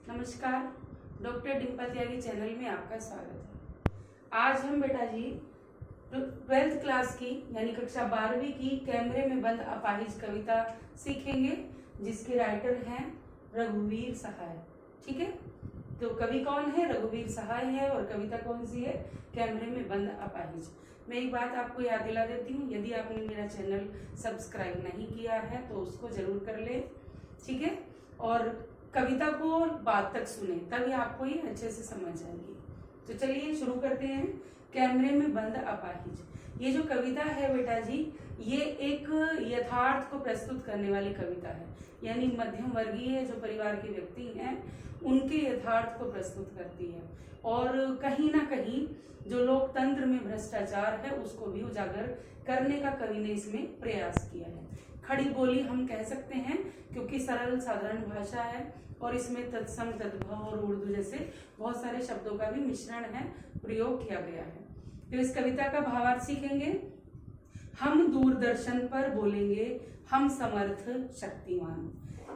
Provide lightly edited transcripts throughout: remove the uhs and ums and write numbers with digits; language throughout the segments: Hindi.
नमस्कार, डॉक्टर डिम्पल त्यागी चैनल में आपका स्वागत है। आज हम बेटा जी 12th क्लास की यानी कक्षा 12वीं की कैमरे में बंद अपाहिज कविता सीखेंगे, जिसके राइटर हैं रघुवीर सहाय। ठीक है, तो कवि कौन है? रघुवीर सहाय है। और कविता कौन सी है? कैमरे में बंद अपाहिज। मैं एक बात आपको याद दिला देती हूँ, यदि आपने मेरा चैनल सब्सक्राइब नहीं किया है तो उसको जरूर कर ले। ठीक है, और कविता को बाद तक सुने, तभी आपको ये अच्छे से समझ आएगी। तो चलिए शुरू करते हैं। कैमरे में बंद अपाहिज। ये जो कविता है बेटा जी, ये एक यथार्थ को प्रस्तुत करने वाली कविता है, यानी मध्यम वर्गीय जो परिवार के व्यक्ति हैं उनके यथार्थ को प्रस्तुत करती है। और कहीं ना कहीं जो लोकतंत्र में भ्रष्टाचार है उसको भी उजागर करने का कवि ने इसमें प्रयास किया है। खड़ी बोली हम कह सकते हैं, क्योंकि सरल साधारण भाषा है और इसमें तत्सम, तद्भव और उर्दू जैसे बहुत सारे शब्दों का भी मिश्रण है, प्रयोग किया गया है। तो इस कविता का भावार्थ सीखेंगे। हम दूरदर्शन पर बोलेंगे, हम समर्थ शक्तिमान,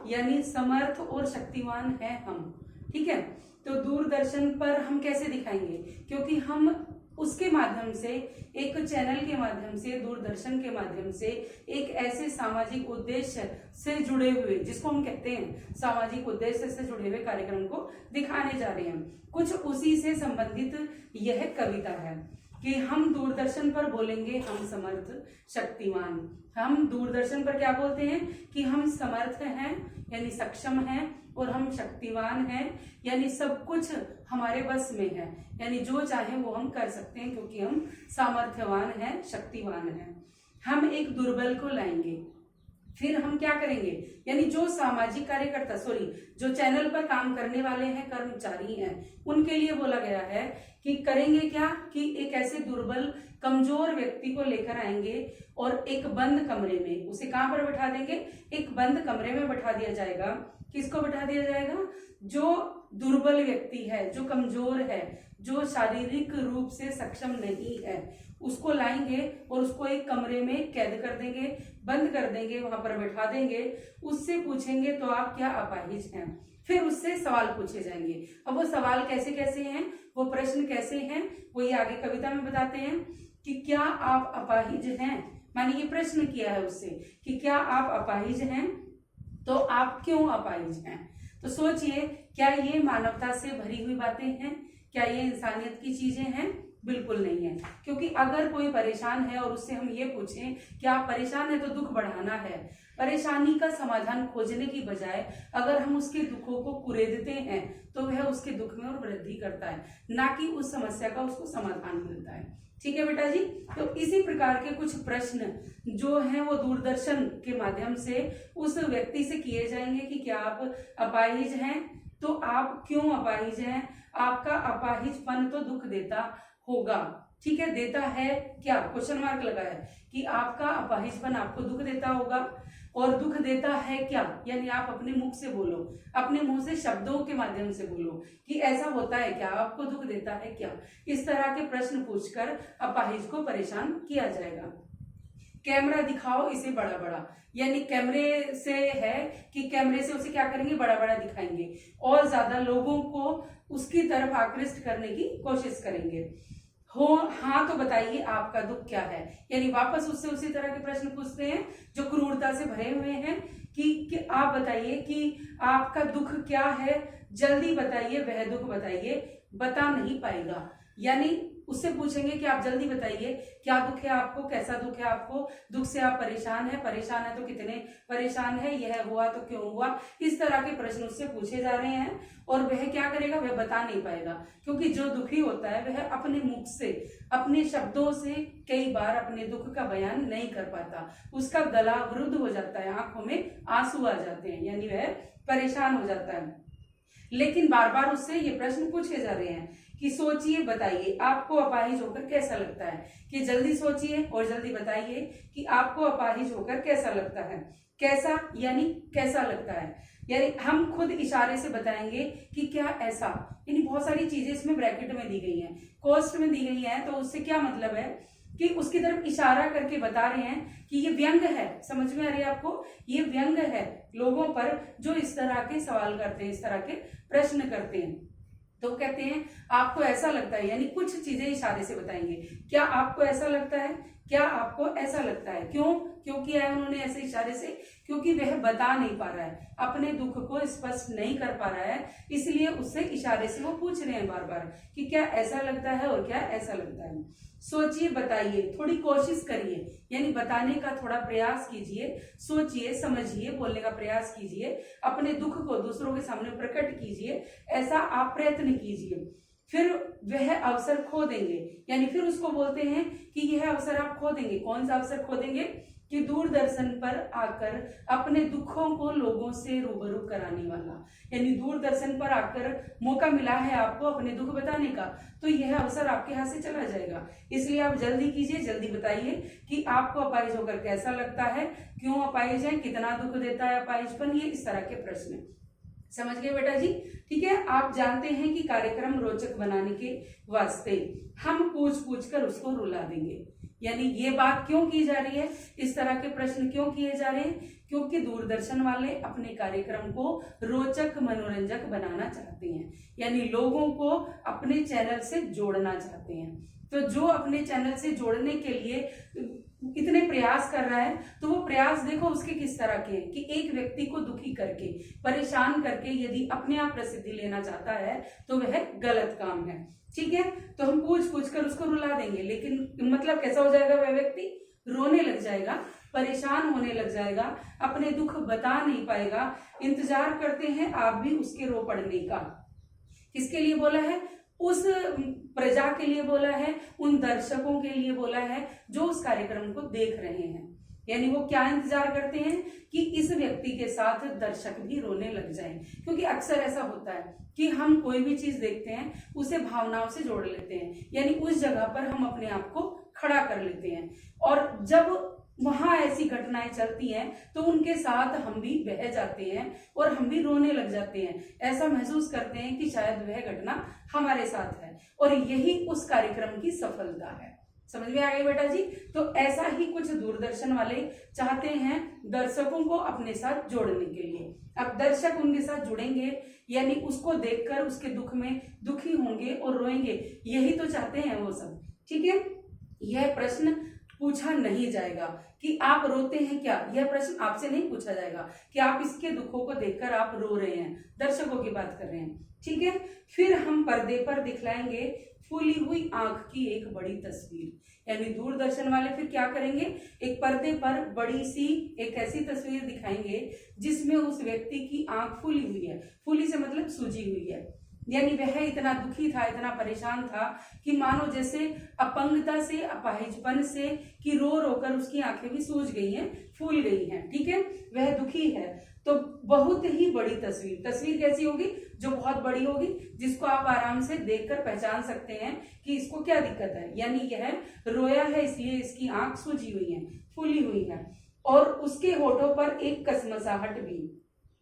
यानी समर्थ और शक्तिमान है हम। ठीक है, तो दूरदर्शन पर हम कैसे दिखाएंगे? क्योंकि हम उसके माध्यम से, एक चैनल के माध्यम से, दूरदर्शन के माध्यम से एक ऐसे सामाजिक उद्देश्य से जुड़े हुए, जिसको हम कहते हैं सामाजिक उद्देश्य से जुड़े हुए कार्यक्रम को दिखाने जा रहे हैं। कुछ उसी से संबंधित यह कविता है कि हम दूरदर्शन पर बोलेंगे, हम समर्थ शक्तिमान। हम दूरदर्शन पर क्या बोलते हैं कि हम समर्थ हैं यानी सक्षम हैं, और हम शक्तिवान हैं यानी सब कुछ हमारे बस में है, यानी जो चाहे वो हम कर सकते हैं, क्योंकि हम सामर्थ्यवान हैं, शक्तिवान हैं। हम एक दुर्बल को लाएंगे, फिर हम क्या करेंगे? यानी जो सामाजिक कार्यकर्ता, जो चैनल पर काम करने वाले हैं, कर्मचारी हैं, उनके लिए बोला गया है कि करेंगे क्या कि एक ऐसे दुर्बल कमजोर व्यक्ति को लेकर आएंगे और एक बंद कमरे में उसे कहां पर बैठा देंगे? एक बंद कमरे में बैठा दिया जाएगा। किसको बैठा दिया जाएगा? जो दुर्बल व्यक्ति है, जो कमजोर है, जो शारीरिक रूप से सक्षम नहीं है, उसको लाएंगे और उसको एक कमरे में कैद कर देंगे, बंद कर देंगे, वहां पर बैठा देंगे। उससे पूछेंगे तो आप क्या अपाहिज हैं? फिर उससे सवाल पूछे जाएंगे। अब वो सवाल कैसे कैसे हैं, वो प्रश्न कैसे हैं, वो ये आगे कविता में बताते हैं कि क्या आप अपाहिज हैं। माने ये प्रश्न किया है उससे कि क्या आप अपाहिज हैं, तो आप क्यों अपाहिज हैं? तो सोचिए, क्या ये मानवता से भरी हुई बातें हैं? क्या ये इंसानियत की चीजें हैं? बिल्कुल नहीं है। क्योंकि अगर कोई परेशान है और उससे हम ये पूछें कि आप परेशान है, तो दुख बढ़ाना है। परेशानी का समाधान खोजने की बजाय अगर हम उसके दुखों को कुरेदते हैं तो वह उसके दुख में और वृद्धि करता है, ना कि उस समस्या का उसको समाधान मिलता है। ठीक है बेटा जी, तो इसी प्रकार के कुछ प्रश्न जो हैं वो दूरदर्शन के माध्यम से उस व्यक्ति से किए जाएंगे कि क्या आप अपाहिज हैं, तो आप क्यों अपाहिज हैं? आपका अपाहिजपन तो दुख देता होगा। ठीक है, देता है क्या? क्वेश्चन मार्क लगा है कि आपका अपाहिजपन आपको दुख देता होगा। और दुख देता है क्या? यानी आप अपने मुख से बोलो, अपने मुंह से शब्दों के माध्यम से बोलो कि ऐसा होता है क्या, आपको दुख देता है क्या। इस तरह के प्रश्न पूछकर अपाहिज को परेशान किया जाएगा। कैमरा दिखाओ इसे बड़ा बड़ा, यानी कैमरे से है कि कैमरे से उसे क्या करेंगे? बड़ा बड़ा दिखाएंगे और ज्यादा लोगों को उसकी तरफ आकृष्ट करने की कोशिश करेंगे। हो हाँ तो बताइए आपका दुख क्या है, यानी वापस उससे उसी तरह के प्रश्न पूछते हैं जो क्रूरता से भरे हुए हैं कि आप बताइए कि आपका दुख क्या है, जल्दी बताइए, वह दुख बताइए, बता नहीं पाएगा। यानी उससे पूछेंगे कि आप जल्दी बताइए क्या दुख है आपको, कैसा दुख है आपको, दुख से आप परेशान है तो कितने परेशान है, यह हुआ तो क्यों हुआ। इस तरह के प्रश्न उससे पूछे जा रहे हैं और वह क्या करेगा? वह बता नहीं पाएगा, क्योंकि जो दुखी होता है वह अपने मुख से, अपने शब्दों से कई बार अपने दुख का बयान नहीं कर पाता, उसका गला अवरुद्ध हो जाता है, आंखों में आंसू आ जाते हैं, यानी वह परेशान हो जाता है। लेकिन बार बार उससे ये प्रश्न पूछे जा रहे हैं कि सोचिए, बताइए आपको अपाहिज होकर कैसा लगता है, कि जल्दी सोचिए और जल्दी बताइए कि आपको अपाहिज होकर कैसा लगता है। कैसा यानी कैसा लगता है, यानी हम खुद इशारे से बताएंगे कि क्या ऐसा, यानी बहुत सारी चीजें इसमें ब्रैकेट में दी गई हैं, कोष्ठ में दी गई हैं, तो उससे क्या मतलब है कि उसकी तरफ इशारा करके बता रहे हैं कि ये व्यंग है। समझ में आ रही है आपको? ये व्यंग है लोगों पर जो इस तरह के सवाल करते हैं, इस तरह के प्रश्न करते हैं। तो कहते हैं आपको ऐसा लगता है, यानी कुछ चीजें इशारे से बताएंगे। क्या आपको ऐसा लगता है? क्या आपको ऐसा लगता है? क्यों किया है उन्होंने ऐसे इशारे से? क्योंकि वह बता नहीं पा रहा है, अपने दुख को स्पष्ट नहीं कर पा रहा है, इसलिए उससे इशारे से वो पूछ रहे हैं बार बार कि क्या ऐसा लगता है और क्या ऐसा लगता है। सोचिए, बताइए, थोड़ी कोशिश करिए, यानी बताने का थोड़ा प्रयास कीजिए। सोचिए, समझिए, बोलने का प्रयास कीजिए, अपने दुख को दूसरों के सामने प्रकट कीजिए, ऐसा आप प्रयत्न कीजिए। फिर वह अवसर खो देंगे, यानी फिर उसको बोलते हैं कि यह अवसर आप खो देंगे। कौन सा अवसर खो देंगे? कि दूरदर्शन पर आकर अपने दुखों को लोगों से रूबरू कराने वाला, यानी दूरदर्शन पर आकर मौका मिला है आपको अपने दुख बताने का, तो यह अवसर आपके हाथ से चला जाएगा। इसलिए आप जल्दी कीजिए, जल्दी बताइए कि आपको अपाहिज होकर कैसा लगता है, क्यों अपाहिज है, कितना दुख देता है अपाहिजपन, ये इस तरह के प्रश्न। समझ गए बेटा जी? ठीक है। आप जानते हैं कि कार्यक्रम रोचक बनाने के वास्ते हम पूछ कर उसको रुला देंगे। यानी ये बात क्यों की जा रही है, इस तरह के प्रश्न क्यों किए जा रहे हैं? क्योंकि दूरदर्शन वाले अपने कार्यक्रम को रोचक, मनोरंजक बनाना चाहते हैं, यानी लोगों को अपने चैनल से जोड़ना चाहते हैं। तो जो अपने चैनल से जोड़ने के लिए इतने प्रयास कर रहा है, तो वो प्रयास देखो उसके किस तरह के हैं कि एक व्यक्ति को दुखी करके, परेशान करके यदि अपने आप प्रसिद्धि लेना चाहता है तो वह गलत काम है। ठीक है, तो हम पूछ कर उसको रुला देंगे, लेकिन मतलब कैसा हो जाएगा? वह व्यक्ति रोने लग जाएगा, परेशान होने लग जाएगा, अपने दुख बता नहीं पाएगा। इंतजार करते हैं आप भी उसके रो पड़ने का। किसके लिए बोला है? उस प्रजा के लिए बोला है, उन दर्शकों के लिए बोला है जो उस कार्यक्रम को देख रहे हैं। यानी वो क्या इंतजार करते हैं कि इस व्यक्ति के साथ दर्शक भी रोने लग जाएं, क्योंकि अक्सर ऐसा होता है कि हम कोई भी चीज देखते हैं उसे भावनाओं से जोड़ लेते हैं, यानी उस जगह पर हम अपने आप को खड़ा कर लेते हैं, और जब वहां ऐसी घटनाएं चलती हैं तो उनके साथ हम भी बह जाते हैं और हम भी रोने लग जाते हैं। ऐसा महसूस करते हैं कि शायद वह घटना हमारे साथ है, और यही उस कार्यक्रम की सफलता है। समझ में आ गई बेटा जी? तो ऐसा ही कुछ दूरदर्शन वाले चाहते हैं दर्शकों को अपने साथ जोड़ने के लिए। अब दर्शक उनके साथ जुड़ेंगे, यानी उसको देखकर उसके दुख में दुखी होंगे और रोएंगे, यही तो चाहते हैं वो सब। ठीक है, यह प्रश्न पूछा नहीं जाएगा कि आप रोते हैं क्या, यह प्रश्न आपसे नहीं पूछा जाएगा कि आप इसके दुखों को देखकर आप रो रहे हैं, दर्शकों की बात कर रहे हैं। ठीक है, फिर हम पर्दे पर दिखलाएंगे फूली हुई आंख की एक बड़ी तस्वीर, यानी दूरदर्शन वाले फिर क्या करेंगे? एक पर्दे पर बड़ी सी एक ऐसी तस्वीर दिखाएंगे जिसमें उस व्यक्ति की आंख फूली हुई है। फूली से मतलब सूजी हुई है, यानी वह इतना दुखी था, इतना परेशान था कि मानो जैसे अपंगता से, अपाहिजपन से, कि रो रोकर उसकी आंखें भी सूज गई हैं, फूल गई हैं। ठीक है, वह दुखी है। तो बहुत ही बड़ी तस्वीर, तस्वीर कैसी होगी? जो बहुत बड़ी होगी, जिसको आप आराम से देखकर पहचान सकते हैं कि इसको क्या दिक्कत है। यानी यह रोया है इसलिए इसकी आंख सूजी हुई है, फूली हुई है, और उसके होठों पर एक कसमसाहट भी,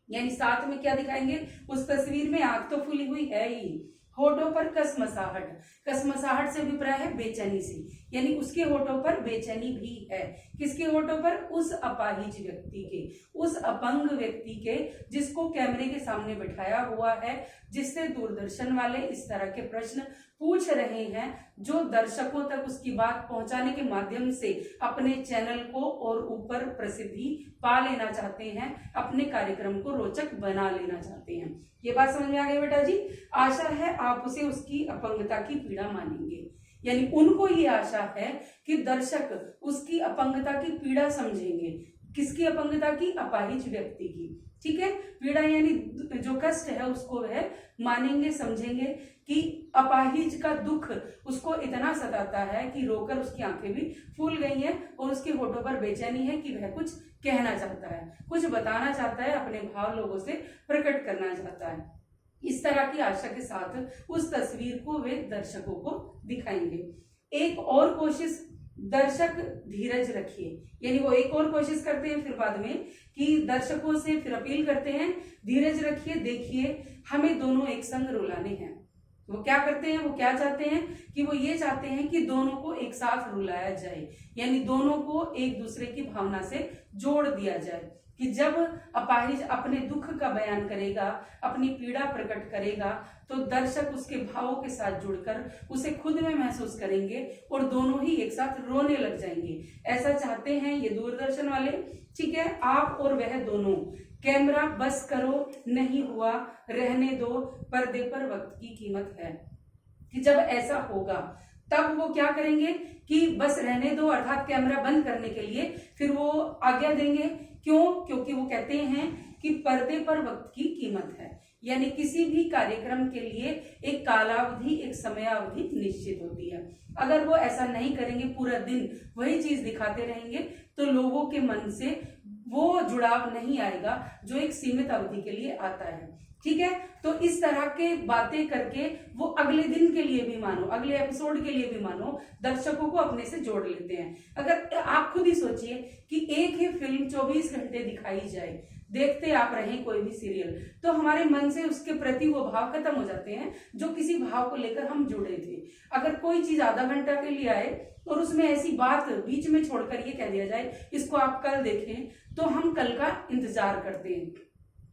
यानी साथ में क्या दिखाएंगे? उस तस्वीर में आंख तो फूली हुई है ही, होठों पर कसमसाहट, कसमसाहट से अभिप्राय है बेचैनी से, यानी उसके होठों पर बेचैनी भी है। किसके होठों पर? उस अपाहिज व्यक्ति के, उस अपंग व्यक्ति के, जिसको कैमरे के सामने बिठाया हुआ है, जिससे दूरदर्शन वाले इस तरह के प्रश्न पूछ रहे हैं, जो दर्शकों तक उसकी बात पहुंचाने के माध्यम से अपने चैनल को और ऊपर प्रसिद्धि पा लेना चाहते हैं, अपने कार्यक्रम को रोचक बना लेना चाहते हैं। ये बात समझ में आ गई बेटा जी? आशा है आप उसे उसकी अपंगता की पीड़ा मानेंगे, यानी उनको ये आशा है कि दर्शक उसकी अपंगता की पीड़ा समझेंगे। किसकी अपंगता की? अपाहिज व्यक्ति की। ठीक है, पीड़ा यानी जो कष्ट है उसको वह मानेंगे, समझेंगे कि अपाहिज का दुख उसको इतना सताता है कि रोकर उसकी आंखें भी फूल गई हैं और उसके होठों पर बेचैनी है कि वह कुछ कहना चाहता है, कुछ बताना चाहता है, अपने भाव लोगों से प्रकट करना चाहता है। इस तरह की आशा के साथ उस तस्वीर को वे दर्शकों को दिखाएंगे। एक और कोशिश, दर्शक धीरज रखिए, यानी वो एक और कोशिश करते हैं फिर बाद में कि दर्शकों से फिर अपील करते हैं, धीरज रखिए, देखिए हमें दोनों एक संग रुलाने हैं। वो क्या करते हैं, वो क्या चाहते हैं कि वो ये चाहते हैं कि दोनों को एक साथ रुलाया जाए, यानी दोनों को एक दूसरे की भावना से जोड़ दिया जाए कि जब अपाहिज अपने दुख का बयान करेगा, अपनी पीड़ा प्रकट करेगा, तो दर्शक उसके भावों के साथ जुड़कर उसे खुद में महसूस करेंगे और दोनों ही एक साथ रोने लग जाएंगे। ऐसा चाहते हैं ये दूरदर्शन वाले। ठीक है, आप और वह दोनों कैमरा बस करो, नहीं हुआ रहने दो, पर्दे पर वक्त की कीमत है। कि जब ऐसा होगा तब वो क्या करेंगे कि बस रहने दो, अर्थात कैमरा बंद करने के लिए फिर वो आज्ञा देंगे। क्यों? क्योंकि वो कहते हैं कि पर्दे पर वक्त की कीमत है, यानी किसी भी कार्यक्रम के लिए एक कालावधि, एक समयावधि निश्चित होती है। अगर वो ऐसा नहीं करेंगे, पूरा दिन वही चीज दिखाते रहेंगे, तो लोगों के मन से वो जुड़ाव नहीं आएगा जो एक सीमित अवधि के लिए आता है। ठीक है, तो इस तरह के बातें करके वो अगले दिन के लिए भी मानो, अगले एपिसोड के लिए भी मानो, दर्शकों को अपने से जोड़ लेते हैं। अगर आप खुद ही सोचिए कि एक ही फिल्म 24 घंटे दिखाई जाए, देखते आप रहें कोई भी सीरियल, तो हमारे मन से उसके प्रति वो भाव खत्म हो जाते हैं जो किसी भाव को लेकर हम जुड़े थे। अगर कोई चीज आधा घंटा के लिए आए और उसमें ऐसी बात बीच में छोड़कर ये कह दिया जाए इसको आप कल देखें, तो हम कल का इंतजार करते हैं।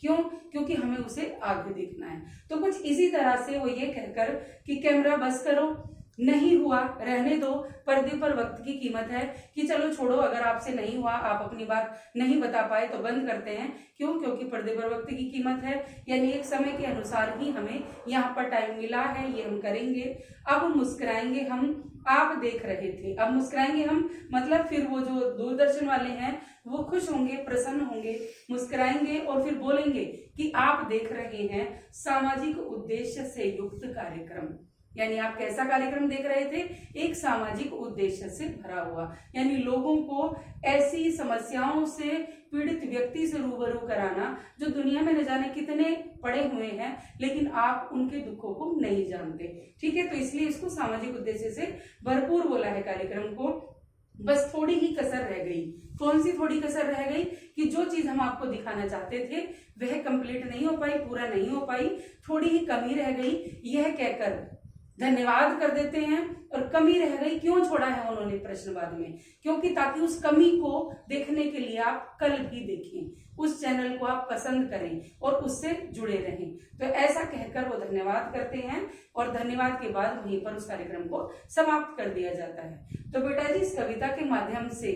क्यों? क्योंकि हमें उसे आगे देखना है। तो कुछ इसी तरह से वो ये कहकर कि कैमरा बस करो, नहीं हुआ रहने दो, पर्दे पर वक्त की कीमत है, कि चलो छोड़ो, अगर आपसे नहीं हुआ, आप अपनी बात नहीं बता पाए तो बंद करते हैं। क्यों? क्योंकि पर्दे पर वक्त की कीमत है, यानी एक समय के अनुसार ही हमें यहाँ पर टाइम मिला है, ये हम करेंगे। अब मुस्कुराएंगे हम, आप देख रहे थे, अब मुस्कुराएंगे हम, मतलब फिर वो जो दूरदर्शन वाले हैं वो खुश होंगे, प्रसन्न होंगे, मुस्कुराएंगे और फिर बोलेंगे कि आप देख रहे हैं सामाजिक उद्देश्य से युक्त कार्यक्रम। यानी आप कैसा कार्यक्रम देख रहे थे? एक सामाजिक उद्देश्य से भरा हुआ, यानी लोगों को ऐसी समस्याओं से पीड़ित व्यक्ति से रूबरू कराना जो दुनिया में न जाने कितने पड़े हुए हैं, लेकिन आप उनके दुखों को नहीं जानते। ठीक है, तो इसलिए इसको सामाजिक उद्देश्य से भरपूर बोला है कार्यक्रम को। बस थोड़ी ही कसर रह गई। कौन सी थोड़ी कसर रह गई? कि जो चीज हम आपको दिखाना चाहते थे वह कंप्लीट नहीं हो पाई, पूरा नहीं हो पाई, थोड़ी ही कमी रह गई। यह कहकर धन्यवाद कर देते हैं। और कमी रह गई क्यों छोड़ा है उन्होंने प्रश्न बाद में? क्योंकि ताकि उस कमी को देखने के लिए आप कल भी देखें, उस चैनल को आप पसंद करें और उससे जुड़े रहें। तो ऐसा कहकर वो धन्यवाद करते हैं और धन्यवाद के बाद वहीं पर उस कार्यक्रम को समाप्त कर दिया जाता है। तो बेटा जी, इस कविता के माध्यम से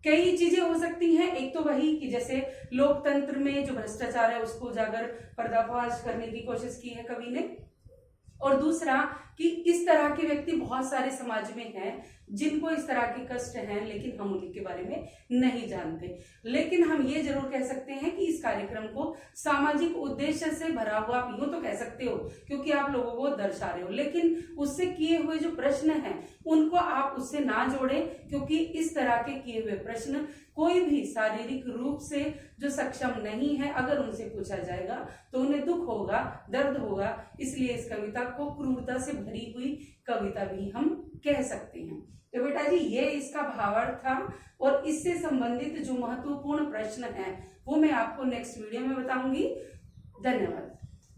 कई चीजें हो सकती हैं। एक तो वही कि जैसे लोकतंत्र में जो भ्रष्टाचार है उसको उजागर, पर्दाफाश करने की कोशिश की है कवि ने। और दूसरा कि इस तरह के व्यक्ति बहुत सारे समाज में हैं जिनको इस तरह के कष्ट हैं, लेकिन हम उनके बारे में नहीं जानते। लेकिन हम ये जरूर कह सकते हैं कि इस कार्यक्रम को सामाजिक उद्देश्य से भरा हुआ, आप यूं तो कह सकते हो क्योंकि आप लोगों को दर्शा रहे हो, लेकिन उससे किए हुए जो प्रश्न हैं उनको आप उससे ना जोड़ें, क्योंकि इस तरह के किए हुए प्रश्न कोई भी शारीरिक रूप से जो सक्षम नहीं है, अगर उनसे पूछा जाएगा तो उन्हें दुख होगा, दर्द होगा। इसलिए इस कविता को क्रूरता से भरी हुई कविता भी हम कह सकते हैं। तो बेटा जी, ये इसका भावार्थ था और इससे संबंधित जो महत्वपूर्ण प्रश्न है वो मैं आपको नेक्स्ट वीडियो में बताऊंगी। धन्यवाद।